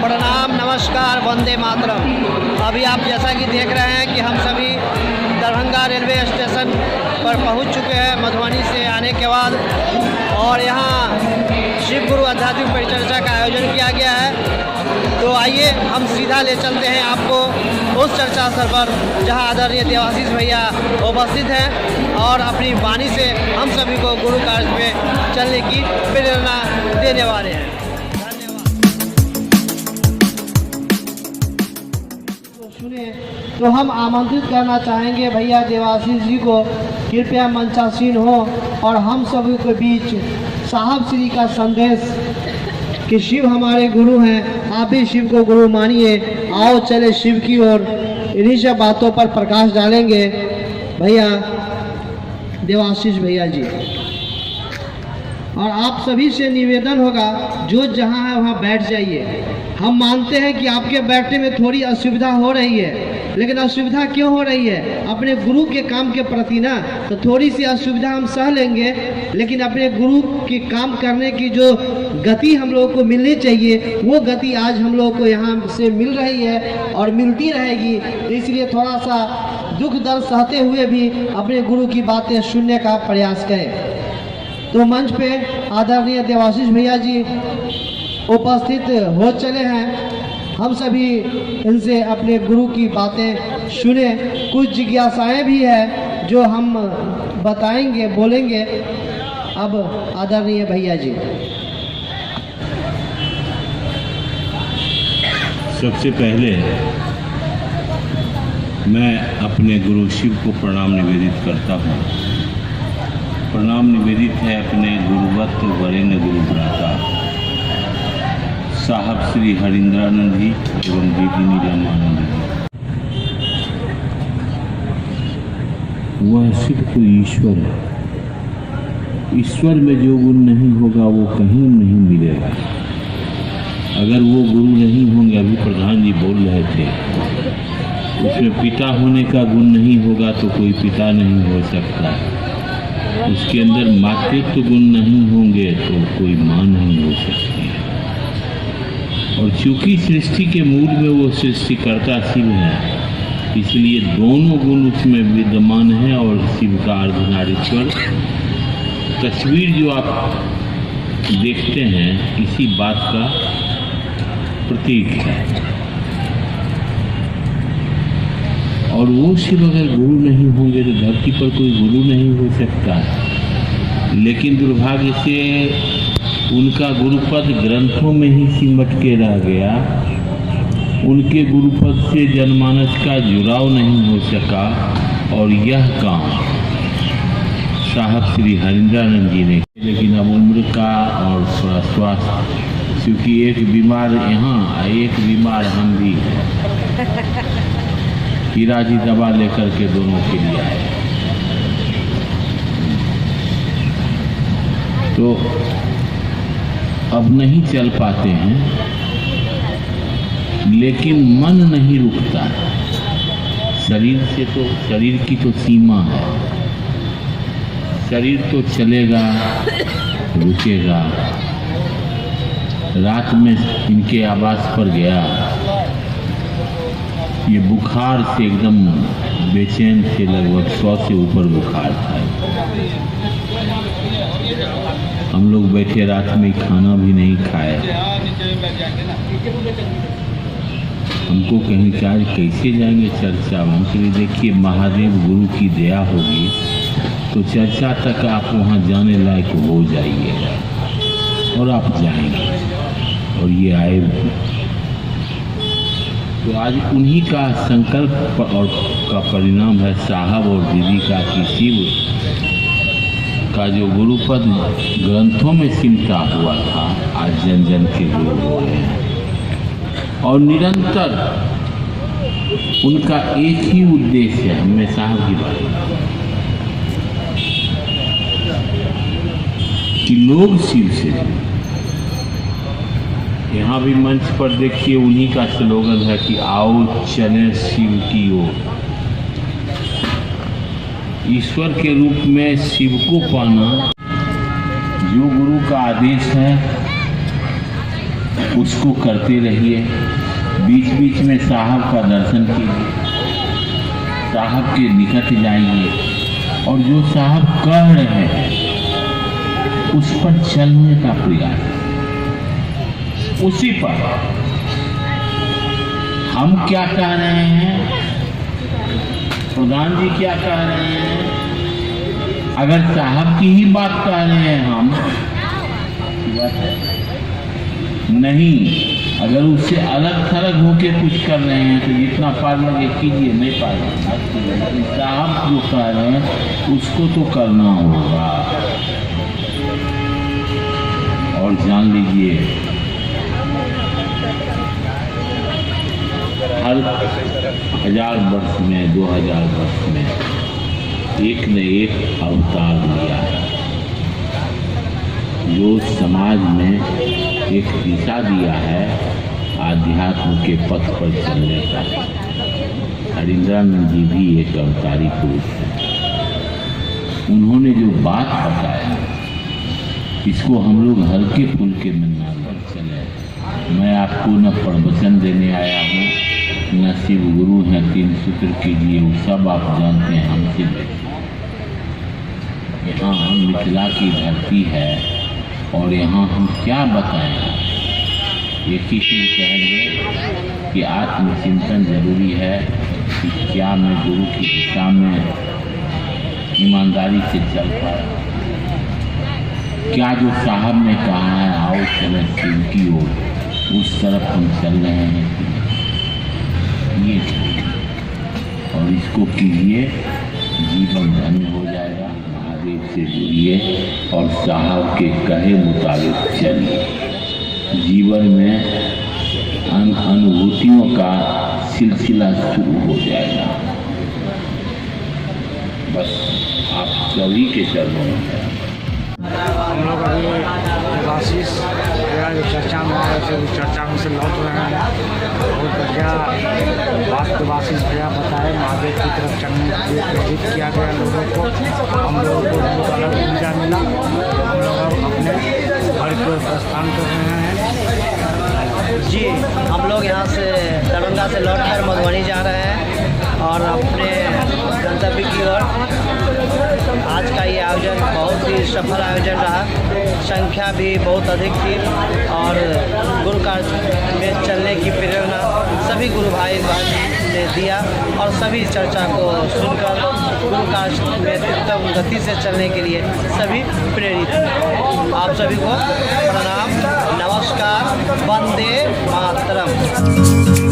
प्रणाम, नमस्कार, वंदे मातरम। अभी आप जैसा कि देख रहे हैं कि हम सभी दरभंगा रेलवे स्टेशन पर पहुंच चुके हैं मधुबनी से आने के बाद, और यहाँ शिव गुरु आध्यात्मिक परिचर्चा का आयोजन किया गया है। तो आइए हम सीधा ले चलते हैं आपको उस चर्चा स्थल पर जहाँ आदरणीय देवाशीष भैया उपस्थित हैं और अपनी वाणी से हम सभी को गुरु कार्य में चलने की प्रेरणा देने वाले हैं। तो हम आमंत्रित करना चाहेंगे भैया देवाशीष जी को, कृपया मंचासीन हो और हम सभी के बीच साहब श्री का संदेश कि शिव हमारे गुरु हैं, आप भी शिव को गुरु मानिए। आओ चले शिव की ओर, इन्हीं सब बातों पर प्रकाश डालेंगे भैया देवाशीष भैया जी। और आप सभी से निवेदन होगा, जो जहाँ है वहाँ बैठ जाइए। हम मानते हैं कि आपके बैठने में थोड़ी असुविधा हो रही है, लेकिन असुविधा क्यों हो रही है? अपने गुरु के काम के प्रति ना, तो थोड़ी सी असुविधा हम सह लेंगे, लेकिन अपने गुरु के काम करने की जो गति हम लोगों को मिलनी चाहिए, वो गति आज हम लोगों को यहाँ से मिल रही है और मिलती रहेगी। इसलिए थोड़ा सा दुख दर्द सहते हुए भी अपने गुरु की बातें सुनने का प्रयास करें। तो मंच पे आदरणीय देवाशीष भैया जी उपस्थित हो चले हैं। हम सभी इनसे अपने गुरु की बातें सुने। कुछ जिज्ञासाएं भी है जो हम बताएंगे, बोलेंगे। अब आदरणीय भैया जी। सबसे पहले मैं अपने गुरु शिव को प्रणाम निवेदित करता हूँ। प्रणाम निवेदित है अपने गुरुवत्त वरेण्य गुरु भ्राता साहब श्री हरिंद्रानंद जी एवं दीदी नीलमानंद जी। वह शिव को ईश्वर है। ईश्वर में जो गुण नहीं होगा वो कहीं नहीं मिलेगा। अगर वो गुरु नहीं होंगे, अभी प्रधान जी बोल रहे थे, उसमें पिता होने का गुण नहीं होगा तो कोई पिता नहीं हो सकता। उसके अंदर मातृत्व गुण नहीं होंगे तो कोई माँ नहीं हो सकती। और चूंकि सृष्टि के मूल में वो सृष्टिकर्ता शिव है, इसलिए दोनों गुण उसमें विद्यमान है। और शिव का अर्धनारीश्वर तस्वीर जो आप देखते हैं, इसी बात का प्रतीक है। और वो शिव अगर गुरु नहीं होंगे तो धरती पर कोई गुरु नहीं हो सकता। लेकिन दुर्भाग्य से उनका गुरुपद ग्रंथों में ही सिमट के रह गया। उनके गुरुपद से जनमानस का जुड़ाव नहीं हो सका। और यह काम साहब श्री हरिंद्रानंद जी ने, लेकिन अब उम्र का और थोड़ा स्वास्थ्य, क्योंकि एक बीमार यहाँ, एक बीमार हम भी हीरा जी दवा लेकर के दोनों के लिए आए। तो अब नहीं चल पाते हैं, लेकिन मन नहीं रुकता। शरीर से तो, शरीर की तो सीमा है। शरीर तो चलेगा, रुकेगा। रात में इनके आवास पर गया, ये बुखार से एकदम बेचैन थे, लगभग 100 से ऊपर बुखार था। हम लोग बैठे रात में, खाना भी नहीं खाए। हमको कहीं क्या कैसे जाएंगे चर्चा। हम कहे देखिए, महादेव गुरु की दया होगी तो चर्चा तक आप वहाँ जाने लायक हो जाइएगा और आप जाएंगे। और ये आए। तो आज उन्हीं का संकल्प और का परिणाम है साहब और दीदी का, कि शिव का जो गुरुपद ग्रंथों में सिमटा हुआ था, आज जन जन के गुरु हुए हैं। और निरंतर उनका एक ही उद्देश्य है, हमें साहब की बात, कि लोग शिव से जुड़े। यहाँ भी मंच पर देखिए, उन्हीं का स्लोगन है कि आओ चलें शिव की ओर। ईश्वर के रूप में शिव को पाना, जो गुरु का आदेश है उसको करते रहिए। बीच बीच में साहब का दर्शन कीजिए, साहब के निकट जाइए और जो साहब कह रहे हैं उस पर चलने का प्रयास, उसी पर। हम क्या कह रहे हैं, प्रधान जी क्या कह रहे हैं, अगर साहब की ही बात कह रहे हैं हम, बात है नहीं, अगर उससे अलग थलग होके कुछ कर रहे हैं तो जितना पार लगे कीजिए, नहीं पार लगे साहब जो कह रहे हैं उसको तो करना होगा। और जान लीजिए हर 1000 वर्ष में 2000 वर्ष में एक न एक अवतार लिया है जो समाज में एक दिशा दिया है आध्यात्म के पथ पर चलने का। हरिंद्रानंद जी भी एक अवतारी पुरुष है। उन्होंने जो बात बताया इसको हम लोग हल्के फुल्के में ना चले। मैं आपको न प्रवचन देने आया हूँ, न शिव गुरु हैं 3 सूत्र कीजिए, वो सब आप जानते हैं हमसे बेहतर। यहाँ मिथिला की धरती है और यहाँ हम क्या बताएं, ये किसी कहेंगे कि आत्मचिंतन जरूरी है कि क्या मैं गुरु की दिशा में ईमानदारी से चल पाया, क्या जो साहब ने कहा है आओ चलें शिव की ओर, उस तरफ हम चल रहे हैं ये और इसको कीजिए, जीवन धन्य हो जाएगा। महादेव से जुड़िए और साहब के कहे मुताबिक चलिए, जीवन में अनुभूतियों का सिलसिला शुरू हो जाएगा। बस आप सभी के चरणों में है। हम लोग अभी देवाशीष भैया जो चर्चा में आए थे उस चर्चा में से लौट रहे हैं। बहुत बढ़िया बात देवाशीष भैया बताए, महादेव की तरफ चलने के लिए प्रेरित किया गया लोगों को। हम लोगों को बहुत अलग ऊर्जा मिला। हम लोग अब अपने घर की ओर प्रस्थान कर रहे हैं। जी, हम लोग यहाँ से दरभंगा से लौटकर मधुबनी जा रहे हैं और अपने गंतव्य की ओर। आज का ये आयोजन बहुत ही सफल आयोजन रहा, संख्या भी बहुत अधिक थी और गुरु कार्य में चलने की प्रेरणा सभी गुरु भाई बहन ने दिया और सभी चर्चा को सुनकर गुरु कार्य में उत्तम गति से चलने के लिए सभी प्रेरित हैं। आप सभी को प्रणाम, नमस्कार, वंदे मातरम।